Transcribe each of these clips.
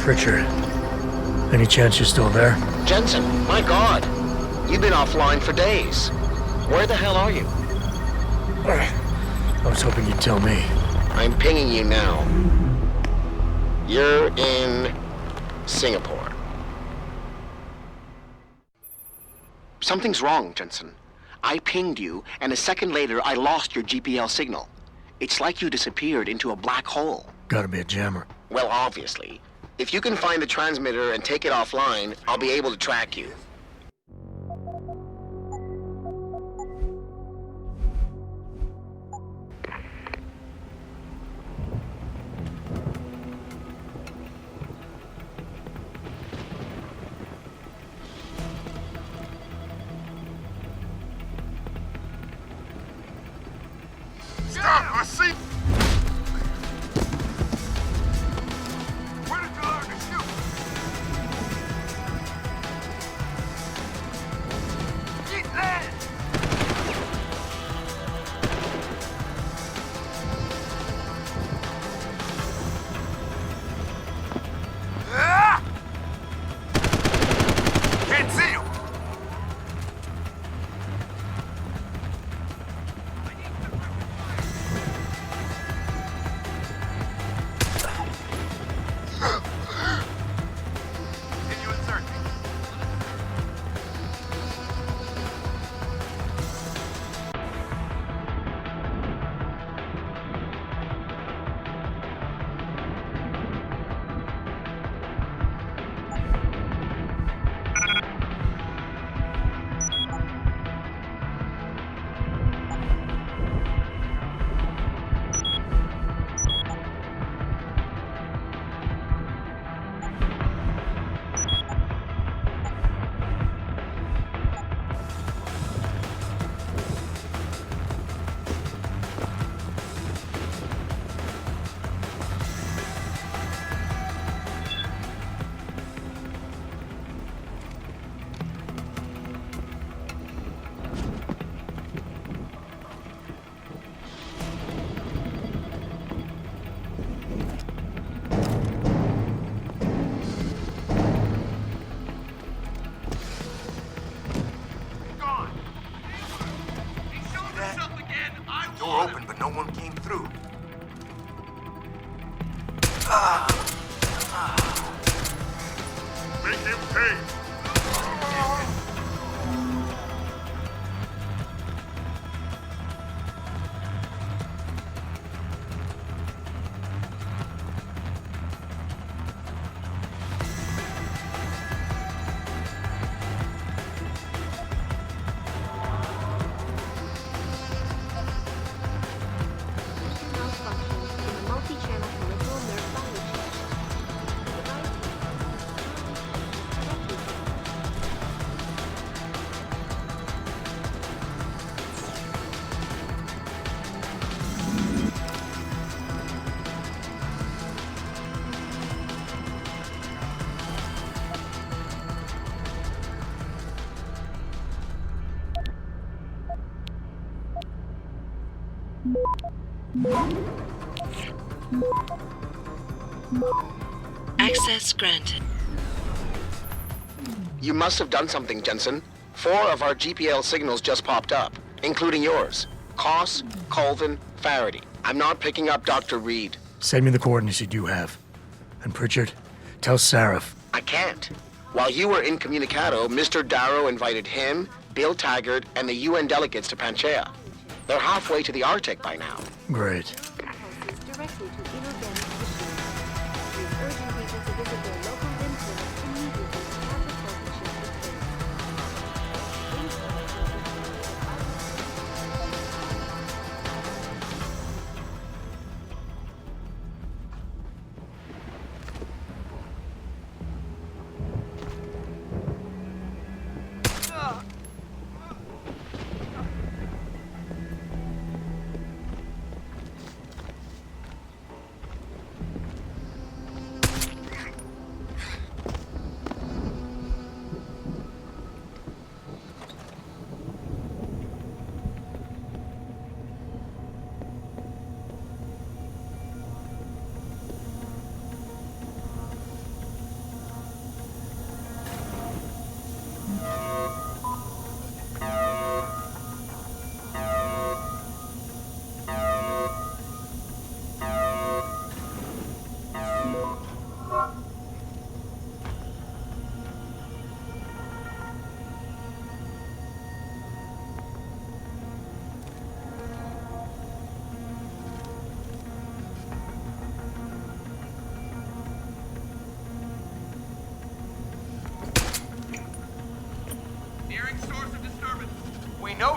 Pritchard, any chance you're still there? Jensen, my God. You've been offline for days. Where the hell are you? I was hoping you'd tell me. I'm pinging you now. You're in Singapore. Something's wrong, Jensen. I pinged you, and a second later I lost your GPL signal. It's like you disappeared into a black hole. Gotta be a jammer. Well, obviously. If you can find the transmitter and take it offline, I'll be able to track you. Stop! I see! Where did you learn to shoot? Get land! Ah! Can't see him! Door open, but no one came through. Make him pay. Access granted. You must have done something, Jensen. 4 of our GPL signals just popped up, including yours. Koss, Colvin, Faraday. I'm not picking up Dr. Reed. Send me the coordinates you do have. And Pritchard, tell Sarif. I can't. While you were incommunicado, Mr. Darrow invited him, Bill Taggart, and the UN delegates to Panchea. They're halfway to the Arctic by now. Great. Directly to inorganic issues. He is urging people to visit their local limb clinics immediately to have the partnership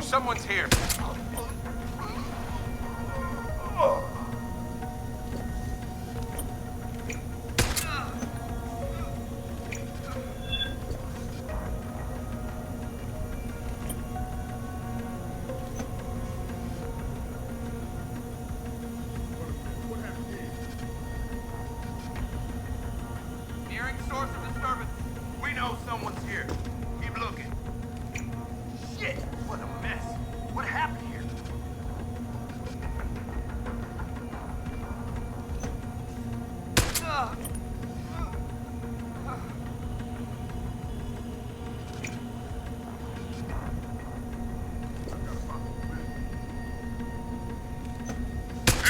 someone's here. Nearing source of disturbance. We know someone's here. Keep looking. Shit! What a mess. What happened here?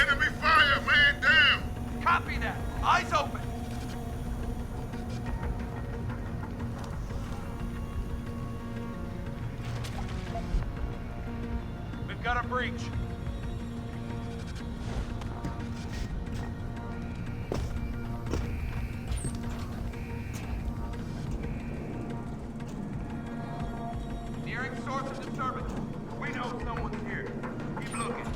Enemy fire, man down! Copy that. Eyes open. We've got a breach. Nearing source of disturbance. We know someone's here. Keep looking.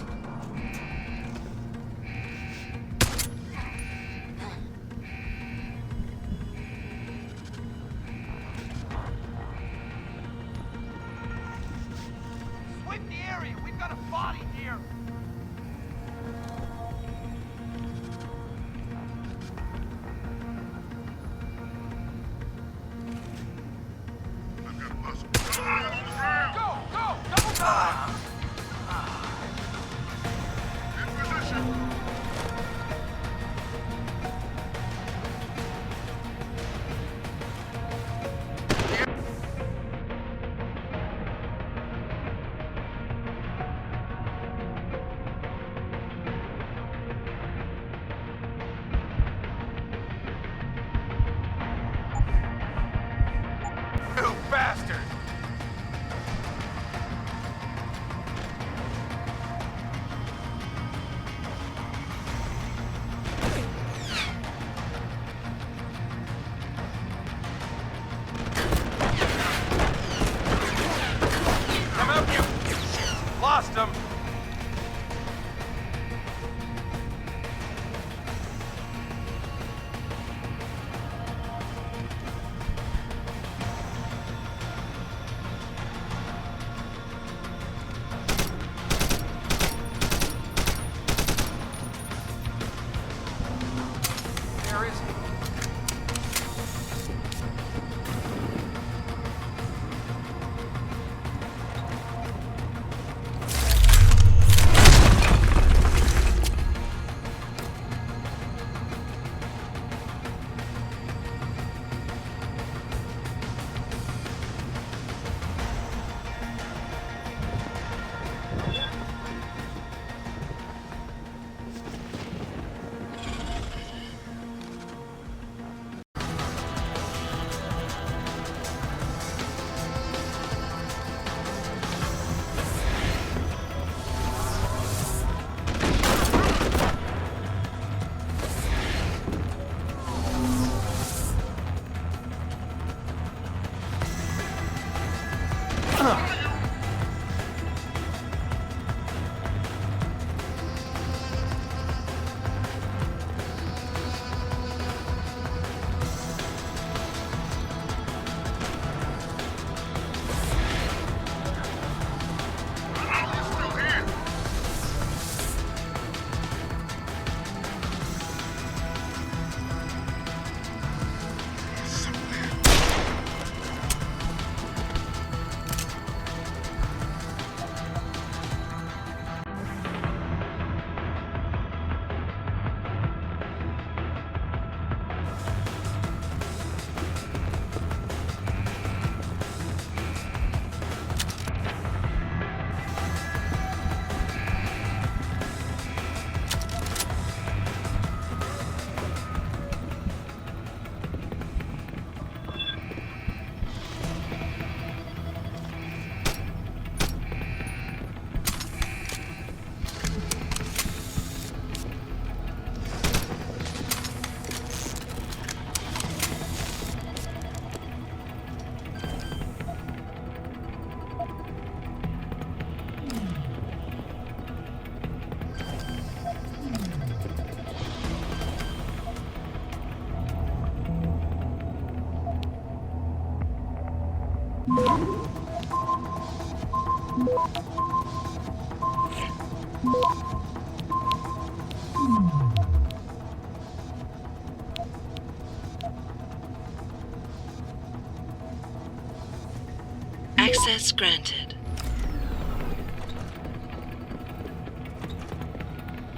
Access granted.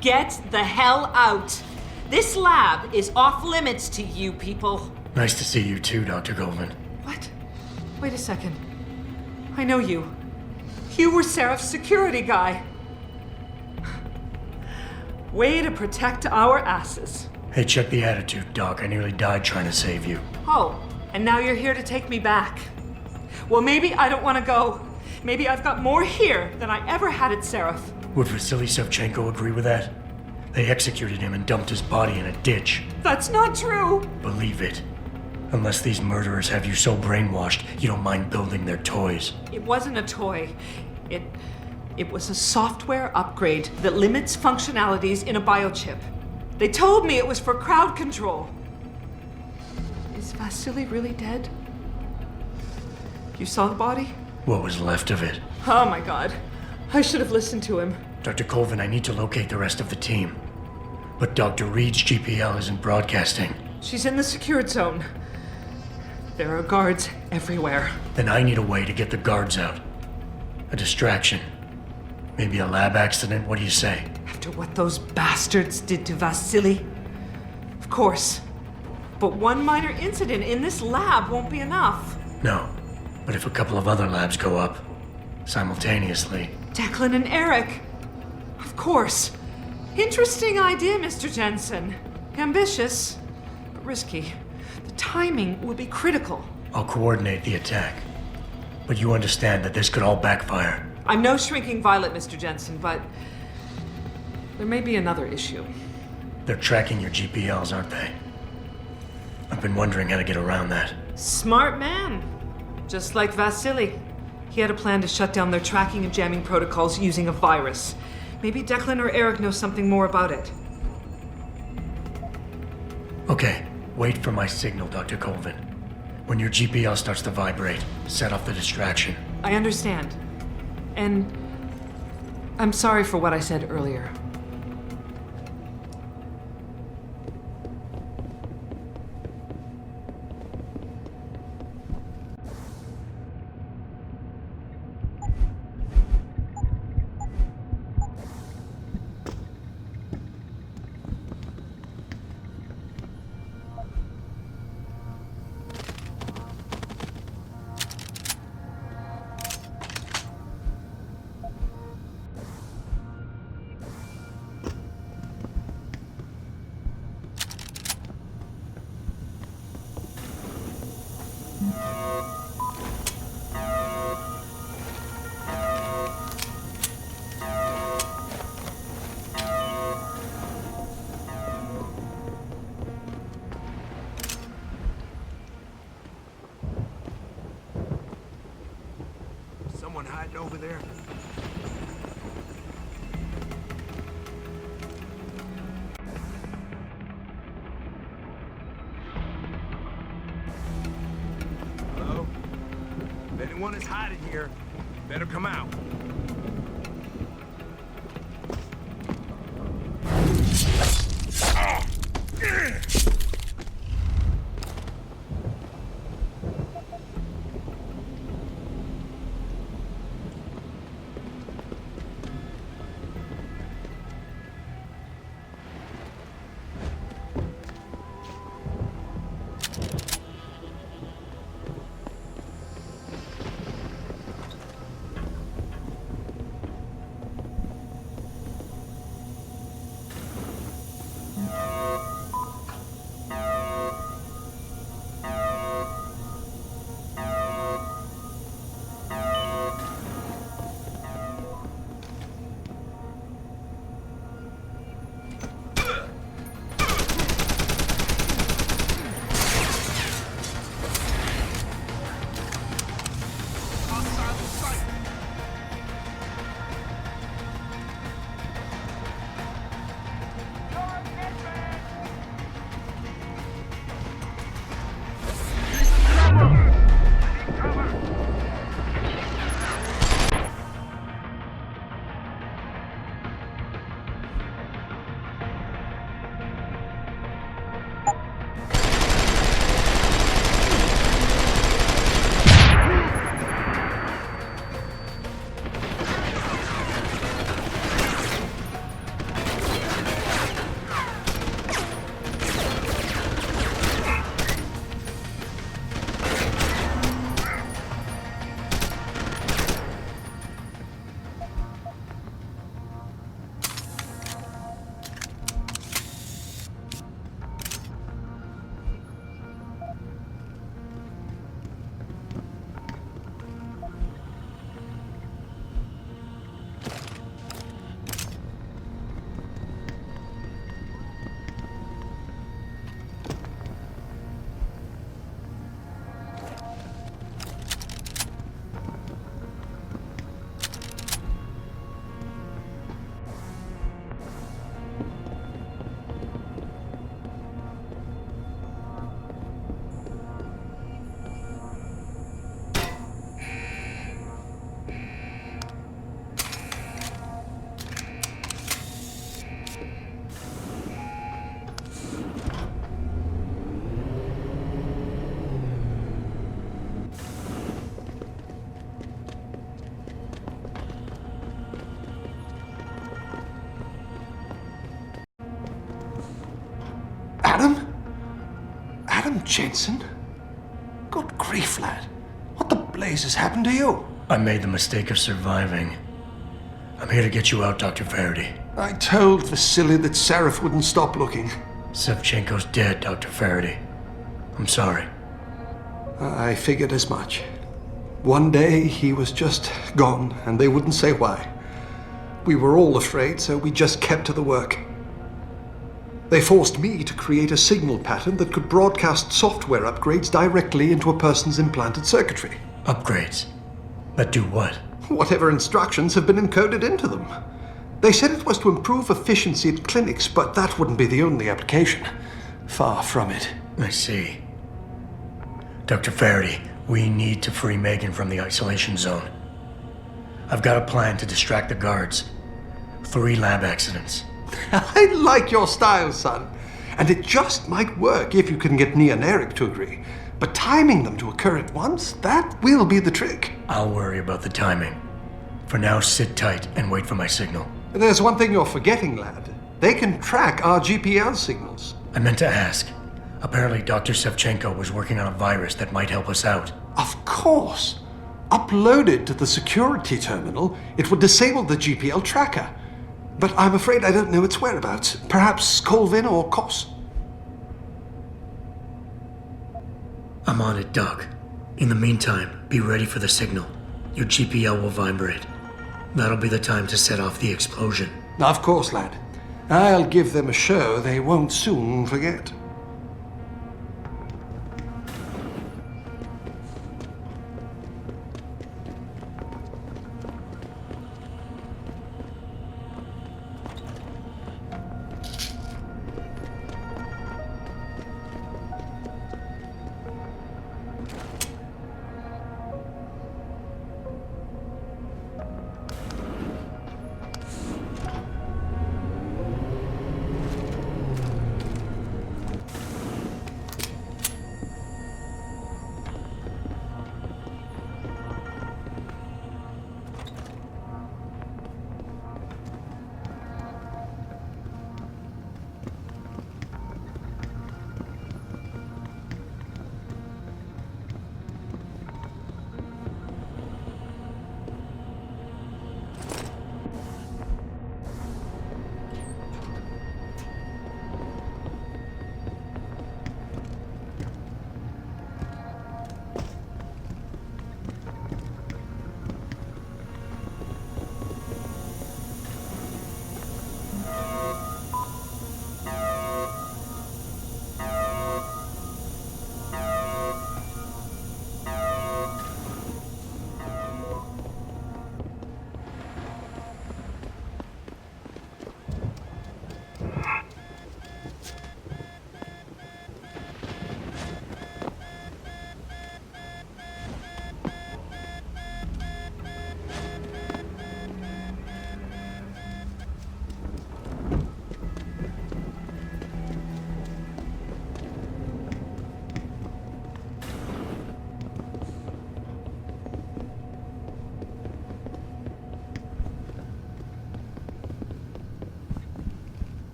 Get the hell out! This lab is off limits to you people. Nice to see you too, Dr. Goldman. What? Wait a second. I know you. You were Seraph's security guy. Way to protect our asses. Hey, check the attitude, Doc. I nearly died trying to save you. Oh, and now you're here to take me back. Well, maybe I don't want to go. Maybe I've got more here than I ever had at Seraph. Would Vasily Sevchenko agree with that? They executed him and dumped his body in a ditch. That's not true. Believe it. Unless these murderers have you so brainwashed, you don't mind building their toys. It wasn't a toy. It was a software upgrade that limits functionalities in a biochip. They told me it was for crowd control. Is Vasily really dead? You saw the body? What was left of it? Oh my god. I should have listened to him. Dr. Colvin, I need to locate the rest of the team. But Dr. Reed's GPL isn't broadcasting. She's in the secured zone. There are guards everywhere. Then I need a way to get the guards out. A distraction. Maybe a lab accident, what do you say? After what those bastards did to Vasily? Of course. But one minor incident in this lab won't be enough. No. But if a couple of other labs go up, simultaneously... Declan and Eric. Of course. Interesting idea, Mr. Jensen. Ambitious, but risky. The timing will be critical. I'll coordinate the attack. But you understand that this could all backfire. I'm no shrinking violet, Mr. Jensen, but there may be another issue. They're tracking your GPLs, aren't they? I've been wondering how to get around that. Smart man. Just like Vasily. He had a plan to shut down their tracking and jamming protocols using a virus. Maybe Declan or Eric know something more about it. Okay, wait for my signal, Dr. Colvin. When your GPL starts to vibrate, set off the distraction. I understand. And I'm sorry for what I said earlier. Someone hiding over there? Hello? If anyone is hiding here, better come out. Adam? Adam Jensen? Good grief, lad. What the blazes happened to you? I made the mistake of surviving. I'm here to get you out, Dr. Faraday. I told Vasily that Sarif wouldn't stop looking. Sevchenko's dead, Dr. Faraday. I'm sorry. I figured as much. One day he was just gone, and they wouldn't say why. We were all afraid, so we just kept to the work. They forced me to create a signal pattern that could broadcast software upgrades directly into a person's implanted circuitry. Upgrades? That do what? Whatever instructions have been encoded into them. They said it was to improve efficiency at clinics, but that wouldn't be the only application. Far from it. I see. Dr. Faraday, we need to free Megan from the isolation zone. I've got a plan to distract the guards. 3 lab accidents. I like your style, son. And it just might work if you can get Nia and Eric to agree. But timing them to occur at once, that will be the trick. I'll worry about the timing. For now, sit tight and wait for my signal. There's one thing you're forgetting, lad. They can track our GPL signals. I meant to ask. Apparently, Dr. Sevchenko was working on a virus that might help us out. Of course. Uploaded to the security terminal, it would disable the GPL tracker. But I'm afraid I don't know its whereabouts. Perhaps Colvin or Kos? I'm on it, Doc. In the meantime, be ready for the signal. Your GPL will vibrate. That'll be the time to set off the explosion. Of course, lad. I'll give them a show they won't soon forget.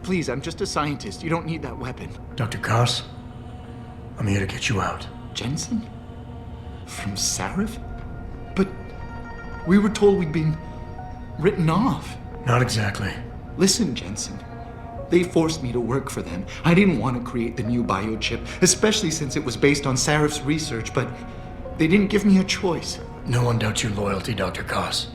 Please, I'm just a scientist. You don't need that weapon. Dr. Kos, I'm here to get you out. Jensen? From Sarif? But we were told we'd been written off. Not exactly. Listen, Jensen. They forced me to work for them. I didn't want to create the new biochip, especially since it was based on Sarif's research, but they didn't give me a choice. No one doubts your loyalty, Dr. Kos.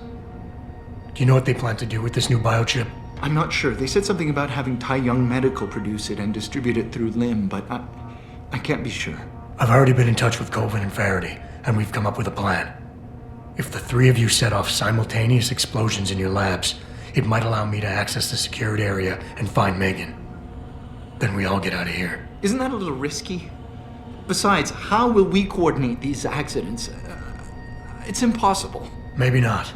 Do you know what they plan to do with this new biochip? I'm not sure. They said something about having Tai Young Medical produce it and distribute it through LIM, but I can't be sure. I've already been in touch with Colvin and Faraday, and we've come up with a plan. If the three of you set off simultaneous explosions in your labs, it might allow me to access the secured area and find Megan. Then we all get out of here. Isn't that a little risky? Besides, how will we coordinate these accidents? It's impossible. Maybe not.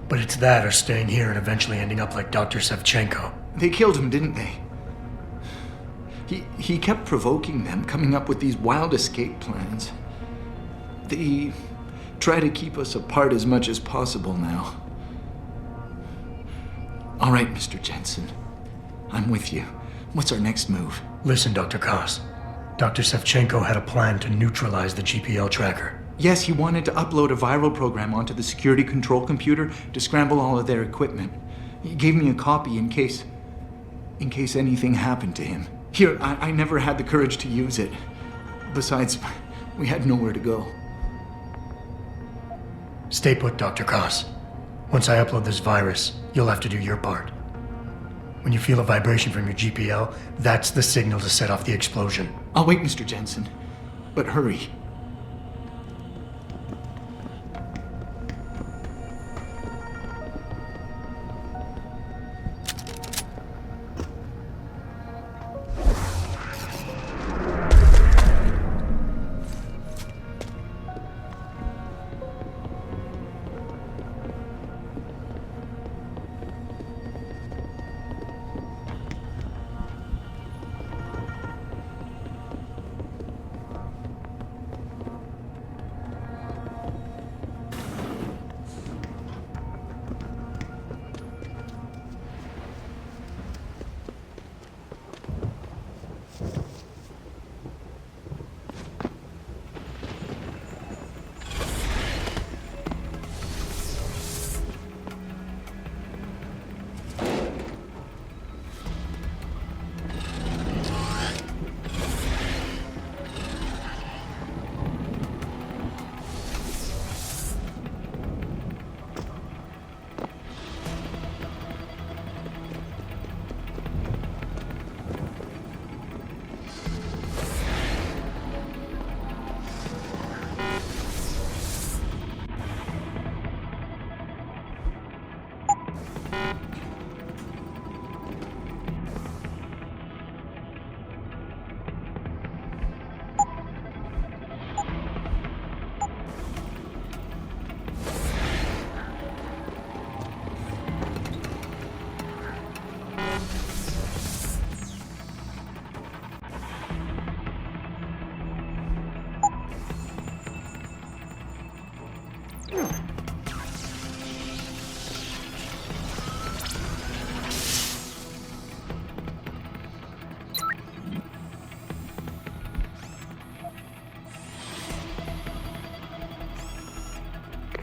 But it's that or staying here and eventually ending up like Dr. Sevchenko. They killed him, didn't they? He kept provoking them, coming up with these wild escape plans. They try to keep us apart as much as possible now. All right, Mr. Jensen. I'm with you. What's our next move? Listen, Dr. Koss. Dr. Sevchenko had a plan to neutralize the GPL tracker. Yes, he wanted to upload a viral program onto the security control computer to scramble all of their equipment. He gave me a copy in case anything happened to him. Here, I never had the courage to use it. Besides, we had nowhere to go. Stay put, Dr. Koss. Once I upload this virus, you'll have to do your part. When you feel a vibration from your GPL, that's the signal to set off the explosion. I'll wait, Mr. Jensen. But hurry.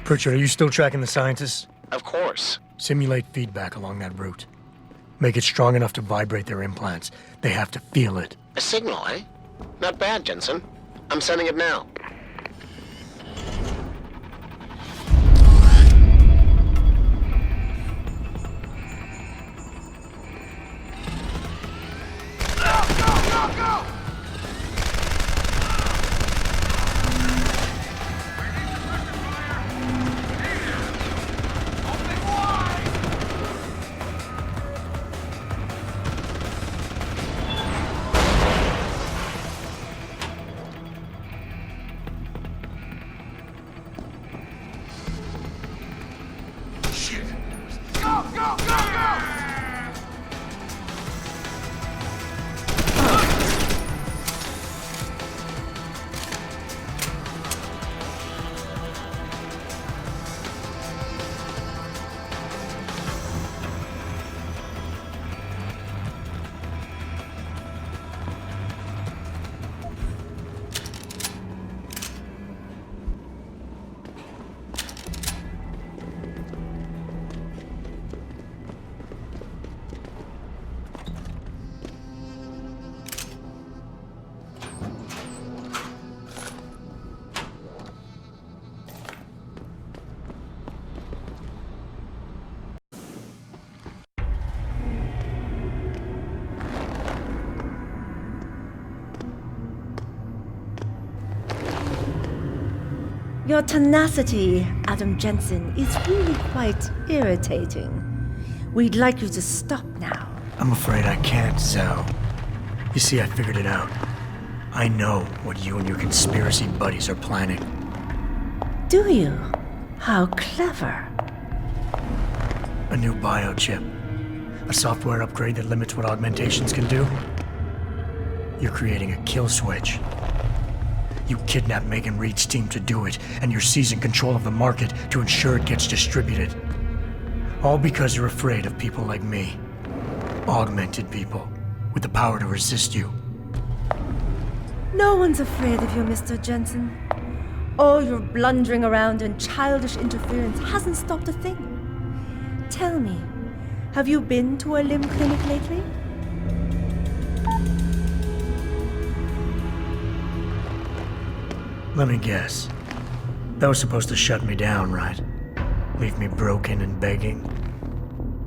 Pritchard, are you still tracking the scientists? Of course. Simulate feedback along that route. Make it strong enough to vibrate their implants. They have to feel it. A signal, eh? Not bad, Jensen. I'm sending it now. Your tenacity, Adam Jensen, is really quite irritating. We'd like you to stop now. I'm afraid I can't, Zhao. You see, I figured it out. I know what you and your conspiracy buddies are planning. Do you? How clever. A new biochip. A software upgrade that limits what augmentations can do. You're creating a kill switch. You kidnapped Megan Reed's team to do it, and you're seizing control of the market to ensure it gets distributed. All because you're afraid of people like me. Augmented people, with the power to resist you. No one's afraid of you, Mr. Jensen. All your blundering around and childish interference hasn't stopped a thing. Tell me, have you been to a limb clinic lately? Let me guess. That was supposed to shut me down, right? Leave me broken and begging?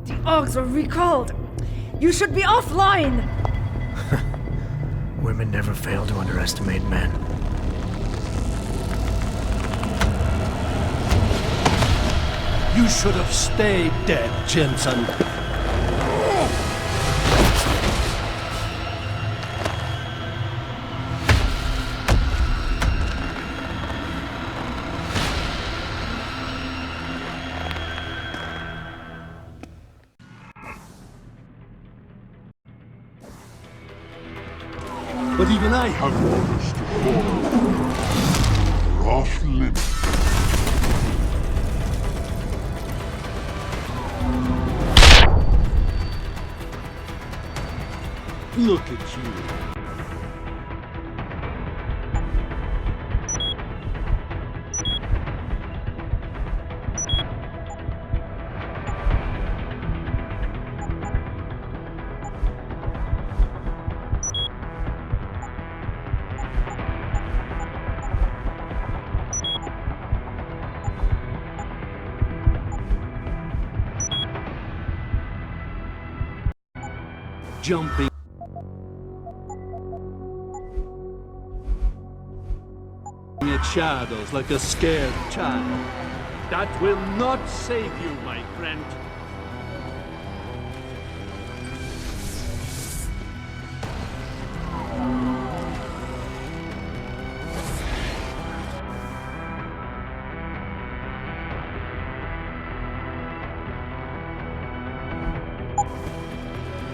The Augs were recalled. You should be offline! Women never fail to underestimate men. You should have stayed dead, Jensen. But even I have orders to follow. We're off limits. Look at you. Jumping at shadows like a scared child. That will not save you, my friend.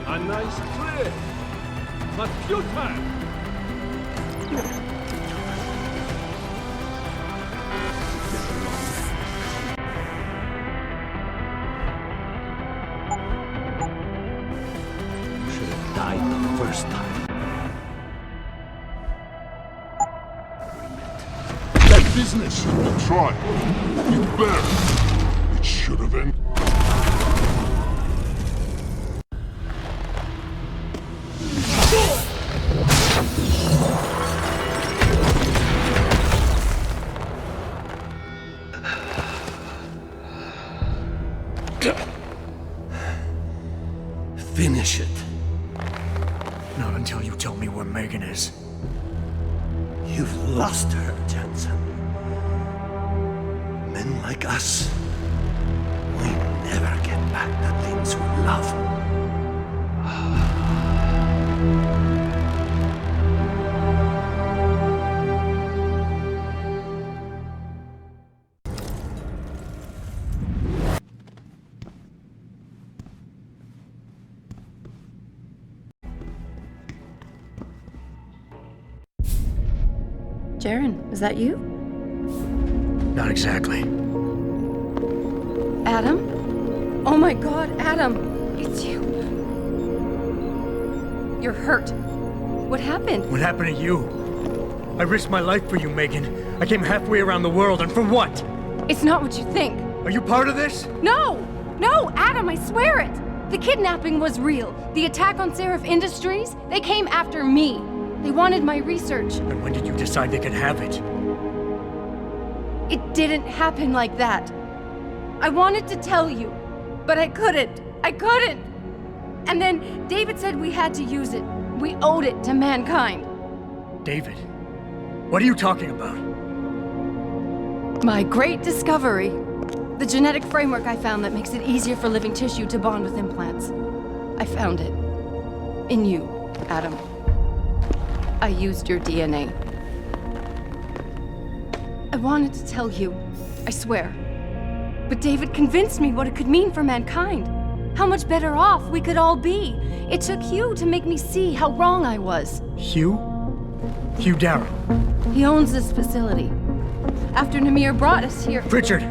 A nice trick, but futile. Should have died the first time. That business should be tried. You better. It should have ended. Finish it. Not until you tell me where Megan is. You've lost her, Jensen. Men like us, we never get back the things we love. Jaren, is that you? Not exactly. Adam? Oh my god, Adam! It's you. You're hurt. What happened? What happened to you? I risked my life for you, Megan. I came halfway around the world, and for what? It's not what you think. Are you part of this? No! No, Adam, I swear it! The kidnapping was real. The attack on Seraph Industries, they came after me. They wanted my research. And when did you decide they could have it? It didn't happen like that. I wanted to tell you, but I couldn't. I couldn't! And then David said we had to use it. We owed it to mankind. David? What are you talking about? My great discovery. The genetic framework I found that makes it easier for living tissue to bond with implants. I found it. In you, Adam. I used your DNA. I wanted to tell you, I swear. But David convinced me what it could mean for mankind. How much better off we could all be. It took Hugh to make me see how wrong I was. Hugh? Hugh Darrow. He owns this facility. After Namir brought us here... Pritchard!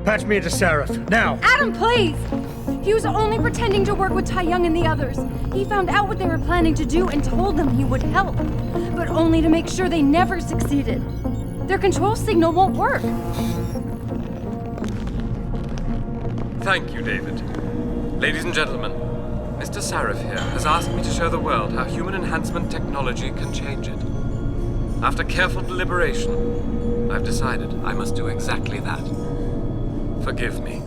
Patch me into Sarif, now! Adam, please! He was only pretending to work with Tai Young and the others. He found out what they were planning to do and told them he would help. But only to make sure they never succeeded. Their control signal won't work. Thank you, David. Ladies and gentlemen, Mr. Sarif here has asked me to show the world how human enhancement technology can change it. After careful deliberation, I've decided I must do exactly that. Forgive me.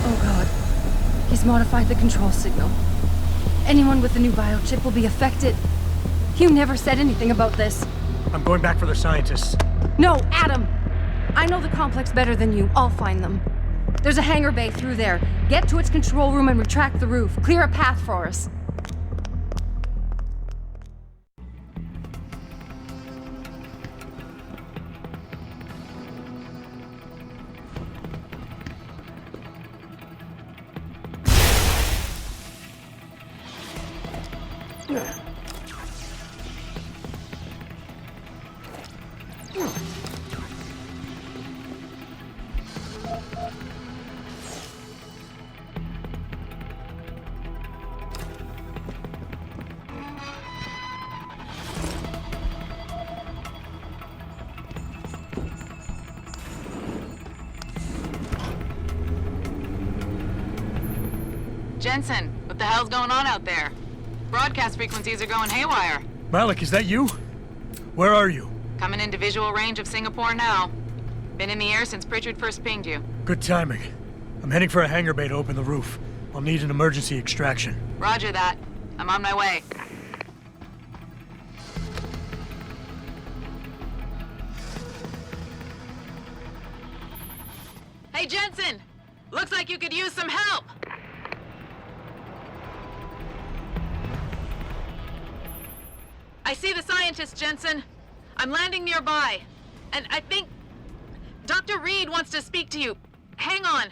Oh God. He's modified the control signal. Anyone with the new biochip will be affected. Hugh never said anything about this. I'm going back for the scientists. No, Adam! I know the complex better than you. I'll find them. There's a hangar bay through there. Get to its control room and retract the roof. Clear a path for us. Jensen, what the hell's going on out there? Broadcast frequencies are going haywire. Malik, is that you? Where are you? Coming into visual range of Singapore now. Been in the air since Pritchard first pinged you. Good timing. I'm heading for a hangar bay to open the roof. I'll need an emergency extraction. Roger that. I'm on my way. Hey, Jensen! Looks like you could use some help! I see the scientist, Jensen. I'm landing nearby. And I think Dr. Reed wants to speak to you. Hang on.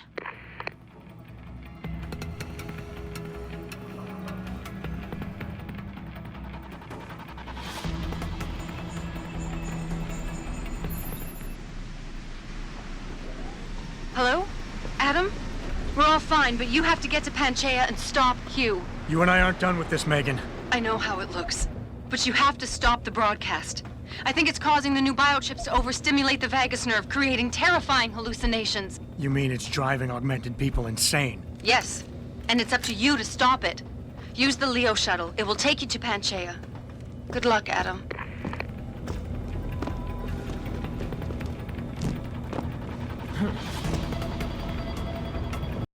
Hello? Adam? We're all fine, but you have to get to Panchaea and stop Hugh. You and I aren't done with this, Megan. I know how it looks. But you have to stop the broadcast. I think it's causing the new biochips to overstimulate the vagus nerve, creating terrifying hallucinations. You mean it's driving augmented people insane? Yes. And it's up to you to stop it. Use the Leo shuttle. It will take you to Panchaea. Good luck, Adam.